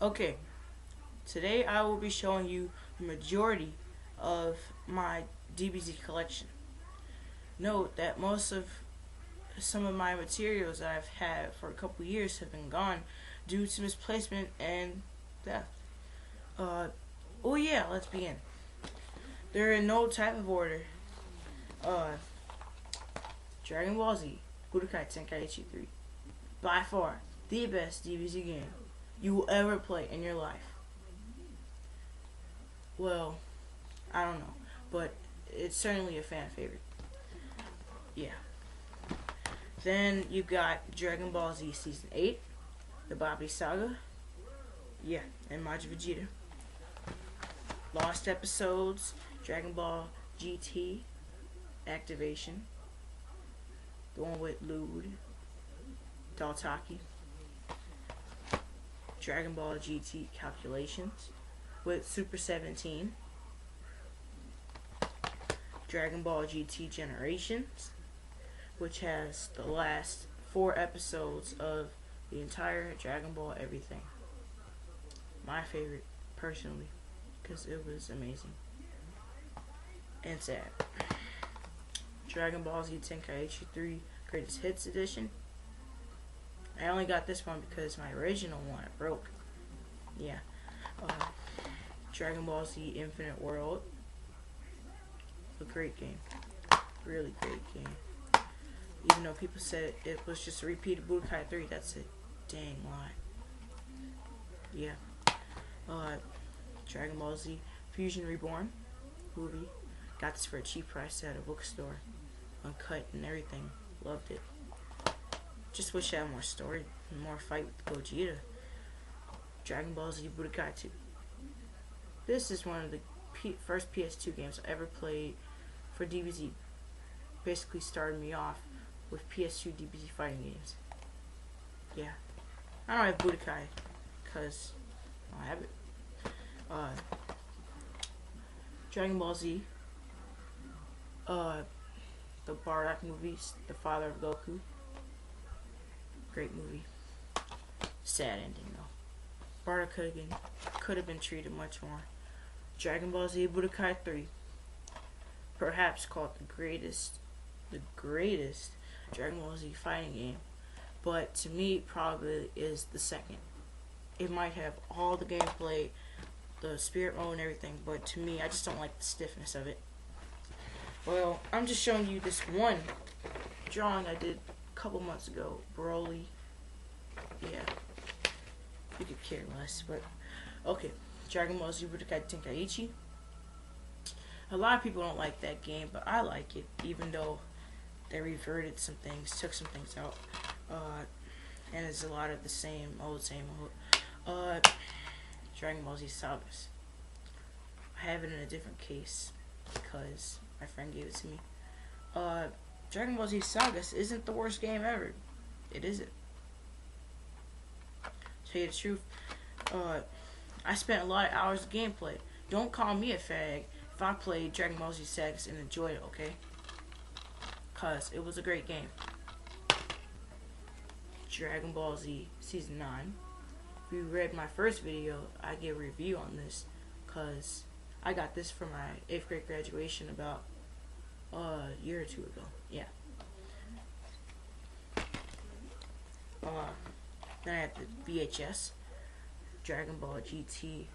Okay, today I will be showing you the majority of my DBZ collection. Note that most of some of my materials that I've had for a couple years have been gone due to misplacement and theft. Oh yeah, let's begin. They're in no type of order. Uh, Dragon Ball Z, Budokai Tenkaichi 3. By far, the best DBZ game you will ever play in your life. Well, I don't know, but it's certainly a fan favorite. Yeah. Then you got Dragon Ball Z Season 8, the Bobby Saga. Yeah, and Majin Vegeta. Lost Episodes, Dragon Ball GT, Activation. The one with Lude, Daltaki. Dragon Ball GT Calculations with Super 17. Dragon Ball GT Generations, which has the last 4 episodes of the entire Dragon Ball everything. My favorite, personally, because it was amazing. And sad. Dragon Ball Z Tenkaichi 3 Greatest Hits Edition. I only got this one because my original one broke. Yeah. Dragon Ball Z Infinite World. A great game. Really great game. Even though people said it was just a repeat of Budokai 3, that's a dang lie. Yeah. Dragon Ball Z Fusion Reborn movie. Got this for a cheap price at a bookstore. Uncut and everything. Loved it. Just wish I had more story and more fight with Gogeta. Dragon Ball Z Budokai 2. This is one of the first PS2 games I ever played for DBZ. Basically started me off with PS2 DBZ fighting games. Yeah. I don't have Budokai because I don't have it. Dragon Ball Z. The Bardock movies, The Father of Goku. Great movie. Sad ending though. Bardock could have been treated much more. Dragon Ball Z Budokai 3. Perhaps called the greatest Dragon Ball Z fighting game, but to me probably is the second. It might have all the gameplay, the spirit mode and everything, but to me I just don't like the stiffness of it. Well, I'm just showing you this one drawing I did a couple months ago. Broly. Yeah. You could care less, but okay. Dragon Ball Z Budokai Tenkaichi. A lot of people don't like that game, but I like it, even though they reverted some things, took some things out, and it's a lot of the same old. Dragon Ball Z Sagas. I have it in a different case because my friend gave it to me. Dragon Ball Z Sagas isn't the worst game ever. It isn't. To tell you the truth, I spent a lot of hours of gameplay. Don't call me a fag if I played Dragon Ball Z Sagas and enjoyed it, okay? Cause it was a great game. Dragon Ball Z Season 9. If you read my first video, I gave a review on this cause I got this for my 8th grade graduation about a year or two ago. Yeah. Then I had the VHS. Dragon Ball GT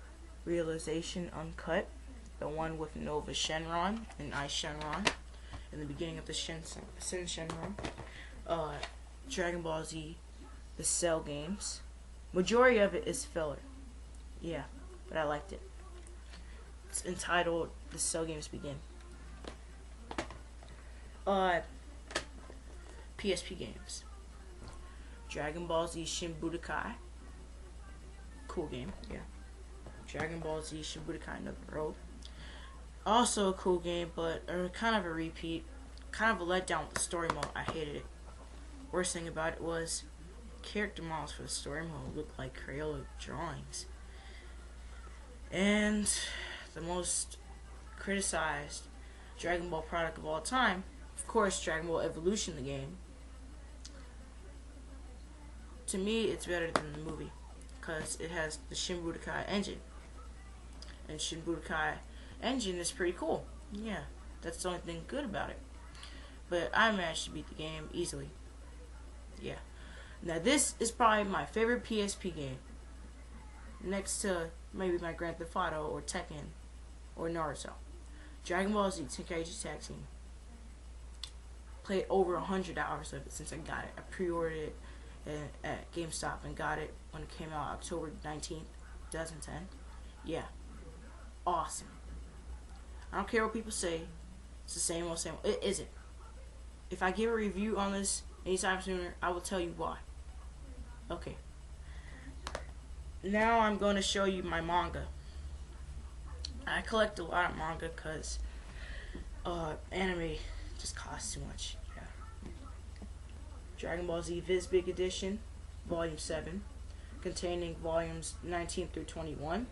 Realization Uncut. The one with Nova Shenron and Ice Shenron. In the beginning of the Sin Shenron. Dragon Ball Z, the Cell games. Majority of it is filler. Yeah, but I liked it. It's entitled The Cell Games Begin. PSP games. Dragon Ball Z Shin Budokai. Cool game, yeah. Dragon Ball Z Shin Budokai Another Road. Also a cool game, but kind of a repeat. Kind of a letdown with the story mode. I hated it. Worst thing about it was character models for the story mode looked like Crayola drawings. And the most criticized Dragon Ball product of all time, of course, Dragon Ball Evolution, the game. To me, it's better than the movie. because it has the Shin Budokai engine. And Shin Budokai engine is pretty cool. Yeah, that's the only thing good about it. But I managed to beat the game easily. Yeah. Now this is probably my favorite PSP game. Next to maybe my Grand Theft Auto or Tekken or Naruto. Dragon Ball Z Tenkaichi Tag Team. Played over 100 hours of it since I got it. I pre-ordered it at GameStop and got it when it came out October 19th, 2010. Yeah. Awesome. I don't care what people say. It's the same old, same old. It isn't. If I give a review on this anytime sooner, I will tell you why. Okay. Now I'm going to show you my manga. I collect a lot of manga because anime just costs too much. Yeah. Dragon Ball Z Viz Big Edition, Volume 7, containing volumes 19 through 21,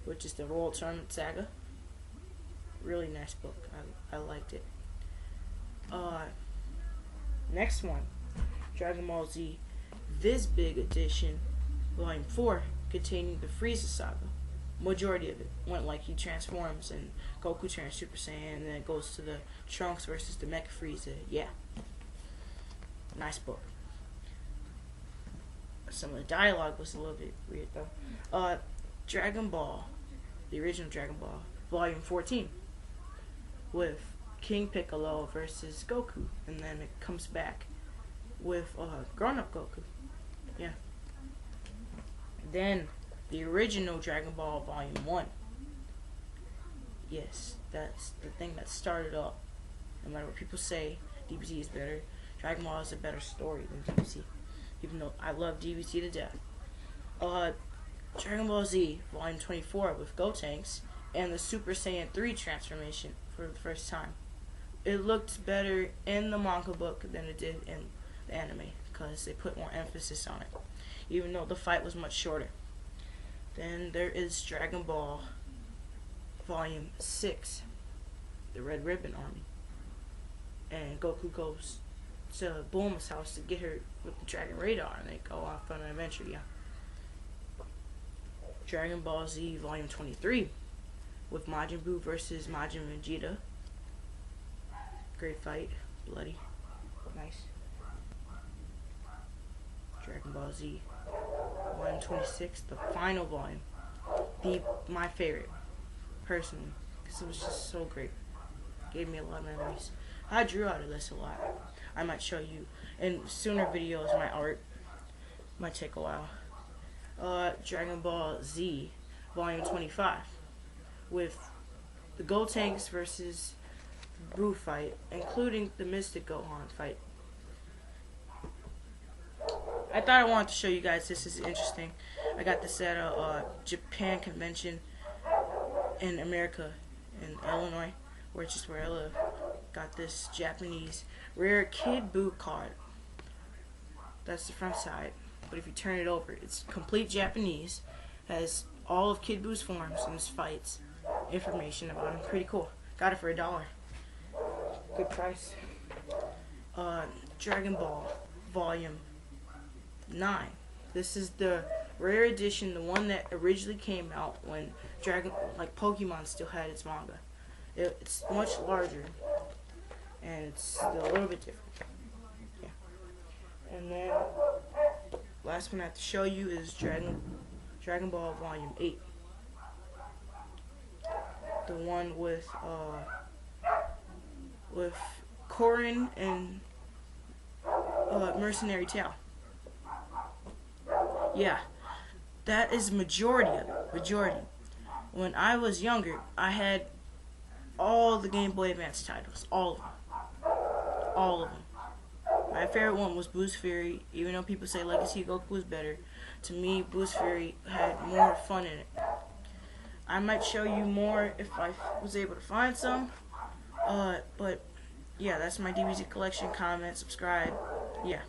which is the World Tournament Saga. Really nice book. I liked it. Next one, Dragon Ball Z Viz Big Edition, Volume 4, containing the Frieza Saga. Majority of it went like he transforms and Goku turns Super Saiyan, and then it goes to the Trunks versus the Mecha Frieza. Yeah. Nice book. Some of the dialogue was a little bit weird though. Dragon Ball, the original Dragon Ball, Volume 14, with King Piccolo versus Goku, and then it comes back with grown-up Goku. Yeah. Then the original Dragon Ball Volume 1. Yes, that's the thing that started up. No matter what people say, DBZ is better. Dragon Ball is a better story than DBZ. Even though I love DBZ to death. Dragon Ball Z Volume 24 with Gotenks and the Super Saiyan 3 transformation for the first time. It looked better in the manga book than it did in the anime because they put more emphasis on it, even though the fight was much shorter. Then there is Dragon Ball Volume 6, the Red Ribbon Army. And Goku goes to Bulma's house to get her with the Dragon Radar, and they go off on an adventure, yeah. Dragon Ball Z Volume 23, with Majin Buu versus Majin Vegeta. Great fight, bloody, nice. Dragon Ball Z Volume 26, the final volume, my favorite, personally, because it was just so great. Gave me a lot of memories. I drew out of this a lot. I might show you in sooner videos my art. Might take a while. Dragon Ball Z Volume 25, with the Gotenks versus Buu fight, including the Mystic Gohan fight. I thought I wanted to show you guys this. Is interesting. I got this at a Japan convention in America, in Illinois, which is where I live. Got this Japanese rare Kid Buu card. That's the front side. But if you turn it over, it's complete Japanese. Has all of Kid Buu's forms and his fights. Information about him. Pretty cool. Got it for $1. Good price. Dragon Ball Volume 9. This is the rare edition, the one that originally came out when Pokemon still had its manga. It's much larger, and it's still a little bit different. Yeah. And then last one I have to show you is Dragon Ball Volume 8. The one with Korin and Mercenary Tao. Yeah, that is majority of it. Majority. When I was younger, I had all the Game Boy Advance titles. All of them. All of them. My favorite one was Boo's Fury. Even though people say Legacy Goku was better, to me, Boo's Fury had more fun in it. I might show you more if I was able to find some. But yeah, that's my DBZ collection. Comment, subscribe. Yeah.